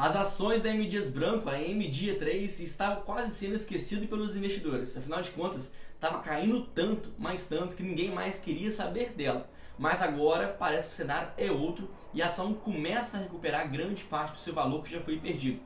As ações da M Dias Branco, a MDIA3, estavam quase sendo esquecidas pelos investidores. Afinal de contas, estava caindo tanto, mais tanto, que ninguém mais queria saber dela. Mas agora parece que o cenário é outro e a ação começa a recuperar grande parte do seu valor que já foi perdido.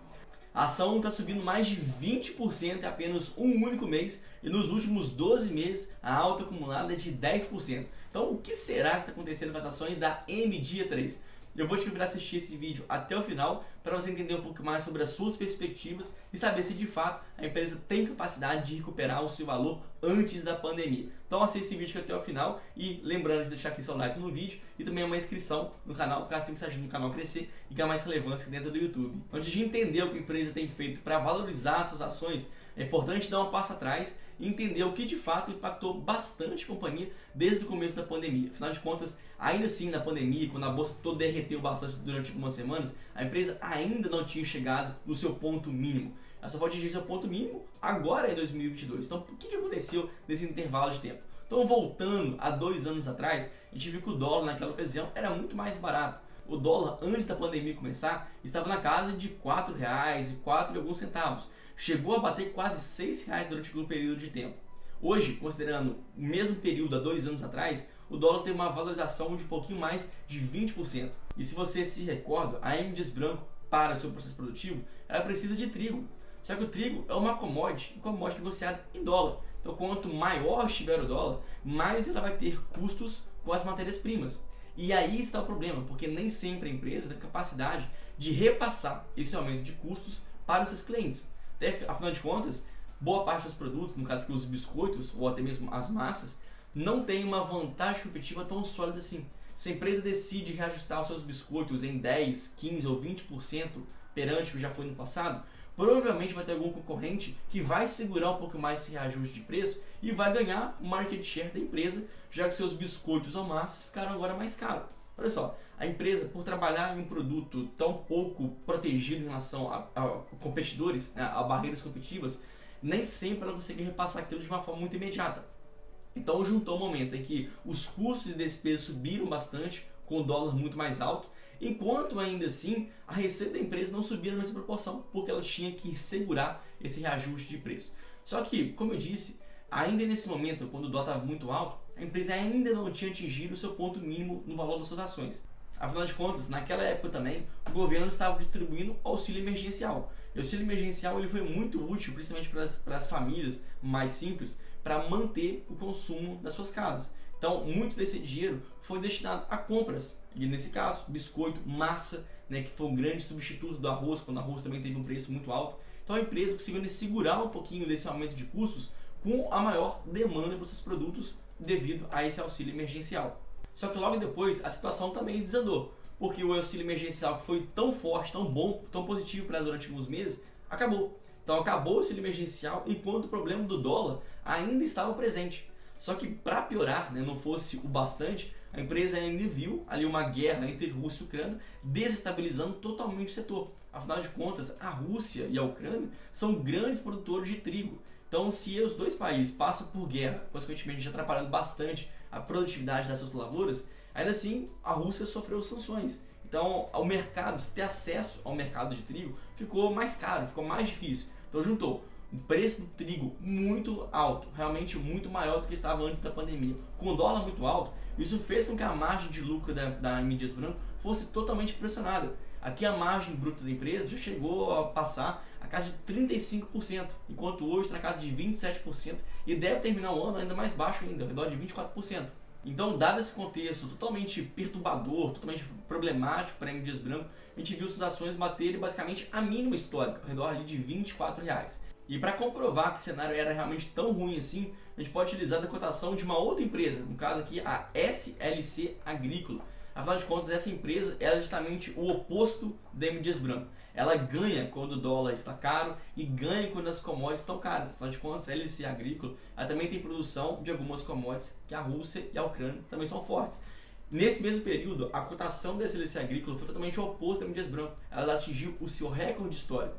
A ação está subindo mais de 20% em apenas um único mês e nos últimos 12 meses a alta acumulada é de 10%. Então o que será que está acontecendo com as ações da MDIA3? Eu vou te convidar a assistir esse vídeo até o final para você entender um pouco mais sobre as suas perspectivas e saber se de fato a empresa tem capacidade de recuperar o seu valor antes da pandemia. Então assista esse vídeo até o final e lembrando de deixar aqui seu like no vídeo e também uma inscrição no canal, para assim que você ajude o canal a crescer e ganhar mais relevância dentro do YouTube. Antes de entender o que a empresa tem feito para valorizar suas ações, é importante dar um passo atrás e entender o que de fato impactou bastante a companhia desde o começo da pandemia. Afinal de contas, ainda assim na pandemia, quando a bolsa toda derreteu bastante durante algumas semanas, a empresa ainda não tinha chegado no seu ponto mínimo. Ela só pode atingir seu ponto mínimo agora em 2022. Então, o que aconteceu nesse intervalo de tempo? Então, voltando a 2 anos atrás, a gente viu que o dólar naquela ocasião era muito mais barato. O dólar, antes da pandemia começar, estava na casa de R$ 4,00 e 4 e alguns centavos. Chegou a bater quase R$ 6,00 durante um período de tempo. Hoje, considerando o mesmo período há 2 anos atrás, o dólar tem uma valorização de um pouquinho mais de 20%. E se você se recorda, a M Dias Branco, para o seu processo produtivo, ela precisa de trigo. Só que o trigo é uma commodity negociada em dólar. Então, quanto maior estiver o dólar, mais ela vai ter custos com as matérias-primas. E aí está o problema, porque nem sempre a empresa tem capacidade de repassar esse aumento de custos para os seus clientes. Afinal de contas, boa parte dos produtos, no caso aqui os biscoitos ou até mesmo as massas, não tem uma vantagem competitiva tão sólida assim. Se a empresa decide reajustar os seus biscoitos em 10, 15 ou 20% perante o que já foi no passado, provavelmente vai ter algum concorrente que vai segurar um pouco mais esse reajuste de preço e vai ganhar o market share da empresa, já que seus biscoitos ou massas ficaram agora mais caros. Olha só, a empresa, por trabalhar em um produto tão pouco protegido em relação a competidores, né, a barreiras competitivas, nem sempre ela consegue repassar aquilo de uma forma muito imediata. Então juntou um momento em que os custos de despesa subiram bastante, com o dólar muito mais alto, enquanto ainda assim a receita da empresa não subia na mesma proporção, porque ela tinha que segurar esse reajuste de preço. Só que, como eu disse, ainda nesse momento, quando o dólar estava muito alto, a empresa ainda não tinha atingido o seu ponto mínimo no valor das suas ações. Afinal de contas, naquela época também, o governo estava distribuindo auxílio emergencial. E o auxílio emergencial ele foi muito útil, principalmente para as famílias mais simples, para manter o consumo das suas casas. Então, muito desse dinheiro foi destinado a compras. E nesse caso, biscoito, massa, né, que foi um grande substituto do arroz, quando o arroz também teve um preço muito alto. Então a empresa conseguiu segurar um pouquinho desse aumento de custos com a maior demanda para os seus produtos devido a esse auxílio emergencial. Só que logo depois a situação também desandou, porque o auxílio emergencial que foi tão forte, tão bom, tão positivo para durante alguns meses, acabou. Então acabou o auxílio emergencial enquanto o problema do dólar ainda estava presente. Só que para piorar, né, não fosse o bastante, a empresa ainda viu ali uma guerra entre Rússia e Ucrânia desestabilizando totalmente o setor. Afinal de contas, a Rússia e a Ucrânia são grandes produtores de trigo. Então, se os dois países passam por guerra, consequentemente já atrapalhando bastante a produtividade das suas lavouras, ainda assim a Rússia sofreu sanções. Então, o mercado, ter acesso ao mercado de trigo ficou mais caro, ficou mais difícil. Então, juntou o preço do trigo muito alto, realmente muito maior do que estava antes da pandemia, com o dólar muito alto, isso fez com que a margem de lucro da M Dias Branco fosse totalmente pressionada. Aqui a margem bruta da empresa já chegou a passar a casa de 35%, enquanto hoje está na casa de 27% e deve terminar o ano ainda mais baixo ainda, ao redor de 24%. Então, dado esse contexto totalmente perturbador, totalmente problemático para a M Dias Branco, a gente viu suas ações baterem basicamente a mínima histórica, ao redor ali de R$ 24,00. E para comprovar que o cenário era realmente tão ruim assim, a gente pode utilizar a cotação de uma outra empresa, no caso aqui a SLC Agrícola. Afinal de contas, essa empresa é justamente o oposto da M Dias Branco. Ela ganha quando o dólar está caro e ganha quando as commodities estão caras. Afinal de contas, a SLC Agrícola ela também tem produção de algumas commodities que a Rússia e a Ucrânia também são fortes. Nesse mesmo período, a cotação da SLC Agrícola foi totalmente o oposto da M Dias Branco. Ela atingiu o seu recorde histórico.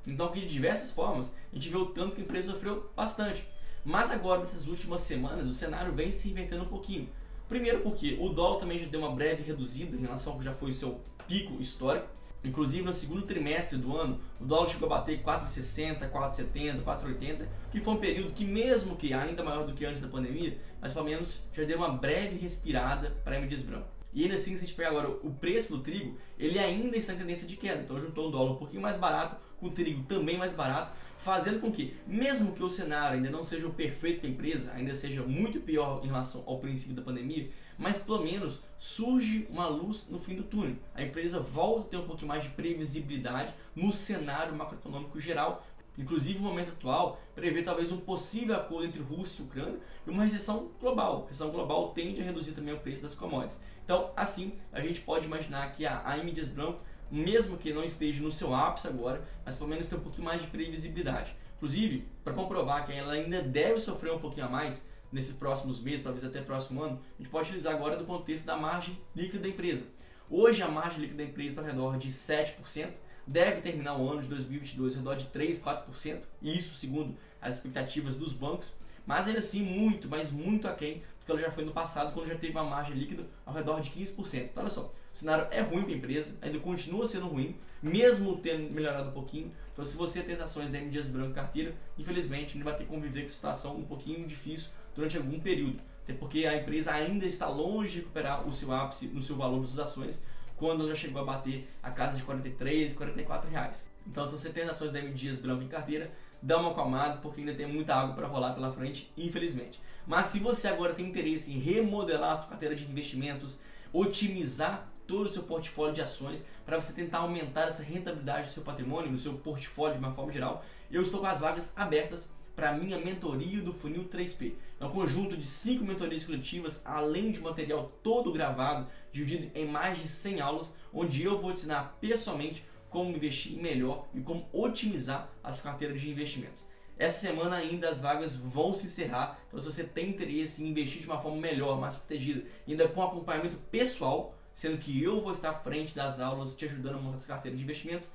Então, aqui de diversas formas, a gente vê o tanto que a empresa sofreu bastante. Mas agora, nessas últimas semanas, o cenário vem se invertendo um pouquinho. Primeiro porque o dólar também já deu uma breve reduzida em relação ao que já foi o seu pico histórico. Inclusive no segundo trimestre do ano, o dólar chegou a bater 4,60, 4,70, 4,80, que foi um período que, mesmo que ainda maior do que antes da pandemia, mas pelo menos já deu uma breve respirada para a M. Dias Branco. E ainda assim, se a gente pegar agora o preço do trigo, ele ainda está em tendência de queda. Então juntou um dólar um pouquinho mais barato, com o trigo também mais barato, fazendo com que, mesmo que o cenário ainda não seja o perfeito para a empresa, ainda seja muito pior em relação ao princípio da pandemia, mas pelo menos surge uma luz no fim do túnel. A empresa volta a ter um pouquinho mais de previsibilidade no cenário macroeconômico geral. Inclusive, no momento atual, prevê talvez um possível acordo entre Rússia e Ucrânia e uma recessão global. A recessão global tende a reduzir também o preço das commodities. Então, assim, a gente pode imaginar que a M. Dias Branco, mesmo que não esteja no seu ápice agora, mas pelo menos tem um pouquinho mais de previsibilidade. Inclusive, para comprovar que ela ainda deve sofrer um pouquinho a mais nesses próximos meses, talvez até próximo ano, a gente pode utilizar agora do contexto da margem líquida da empresa. Hoje a margem líquida da empresa está ao redor de 7%, deve terminar o ano de 2022 ao redor de 3, 4%, e isso segundo as expectativas dos bancos, mas ainda assim muito, mas muito aquém do que ela já foi no passado, quando já teve uma margem líquida ao redor de 15%. Então olha só, o cenário é ruim para a empresa, ainda continua sendo ruim, mesmo tendo melhorado um pouquinho. Então se você tem as ações da M. Dias Branco em carteira, infelizmente ainda vai ter que conviver com situação um pouquinho difícil durante algum período, até porque a empresa ainda está longe de recuperar o seu ápice no seu valor das ações, quando ela já chegou a bater a casa de 43, 44 reais. Então se você tem as ações da M. Dias Branco em carteira, dá uma acalmada, porque ainda tem muita água para rolar pela frente, infelizmente. Mas se você agora tem interesse em remodelar a sua carteira de investimentos, otimizar todo o seu portfólio de ações, para você tentar aumentar essa rentabilidade do seu patrimônio, do seu portfólio de uma forma geral, eu estou com as vagas abertas para a minha mentoria do Funil 3P. É um conjunto de 5 mentorias coletivas, além de material todo gravado, dividido em mais de 100 aulas, onde eu vou te ensinar pessoalmente como investir melhor e como otimizar a sua carteira de investimentos. Essa semana ainda as vagas vão se encerrar, então se você tem interesse em investir de uma forma melhor, mais protegida, ainda com acompanhamento pessoal, sendo que eu vou estar à frente das aulas te ajudando a montar essa carteira de investimentos,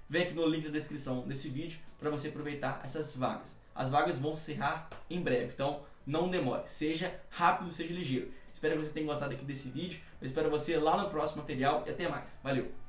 vem aqui no link da descrição desse vídeo para você aproveitar essas vagas. As vagas vão se encerrar em breve, então não demore, seja rápido, seja ligeiro. Espero que você tenha gostado aqui desse vídeo, eu espero você lá no próximo material e até mais. Valeu!